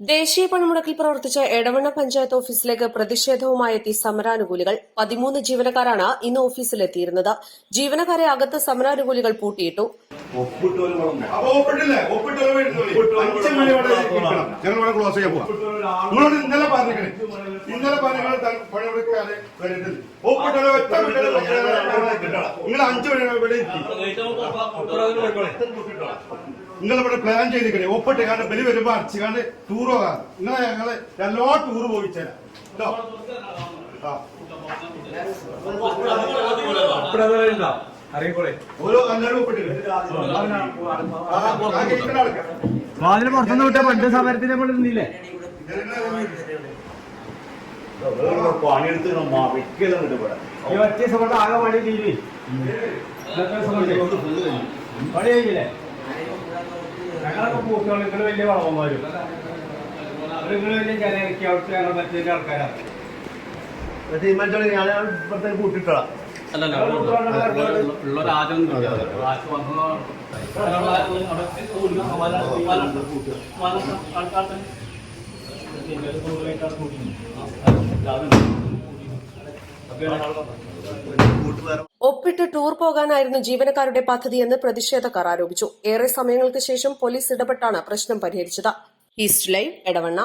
ദേശീയ പണിമുടക്കിൽ പ്രവർത്തിച്ച എടവണ്ണ പഞ്ചായത്ത് ഓഫീസിലേക്ക് പ്രതിഷേധവുമായെത്തി സമരാനുകൂലികൾ 13 ജീവനക്കാരാണ് ഇന്ന് ഓഫീസിലെത്തിയിരുന്നത്. ജീവനക്കാരെ അകത്ത് സമരാനുകൂലികൾ പൂട്ടിയിട്ടു. ഞങ്ങൾ ക്ലോസ് ചെയ്യാൻ പോവാം. നിങ്ങളോട് ഇന്നലെ പറഞ്ഞേ നിങ്ങൾ 5 മണി ഇവിടെ നിങ്ങളിവിടെ പ്ലാൻ ചെയ്തിരിക്കണേ ഒപ്പിട്ട് കാരണം ബലി വരുമ്പോ അടിച്ചുകാണ്ട് ടൂർ പോകാം. നിങ്ങളെ ഞങ്ങള് എല്ലാ ടൂർ പോയിച്ചേരാ ഓരോ എല്ലാവരും ഒപ്പിട്ടില്ല. വാതിന് പുറത്തുനിന്ന് വിട്ട പണ്ട് സമരത്തിന് നമ്മൾ ഇരുന്നില്ലേ? പണിയെടുത്ത് ഈ ഒറ്റ സമയത്ത് ആകെ പണി തീരി പണി കഴിഞ്ഞില്ലേ? ഞങ്ങളൊക്കെ പൂക്കൾ നിങ്ങൾ വലിയ വളവന്മാരും നിങ്ങൾ വലിയ ജനകി അവിടുത്തെ ഞങ്ങൾ മറ്റേ ആൾക്കാരാണ്. തീരുമാനിച്ചോളെ ഞാൻ ഇപ്പഴത്തെ കൂട്ടിട്ടോളാം. ഒപ്പിട്ട് ടൂർ പോകാനായിരുന്നു ജീവനക്കാരുടെ പദ്ധതിയെന്ന് പ്രതിഷേധക്കാർ ആരോപിച്ചു. ഏറെ സമയങ്ങൾക്ക് ശേഷം പോലീസ് ഇടപെട്ടാണ് പ്രശ്നം പരിഹരിച്ചത്. East live, Edavanna.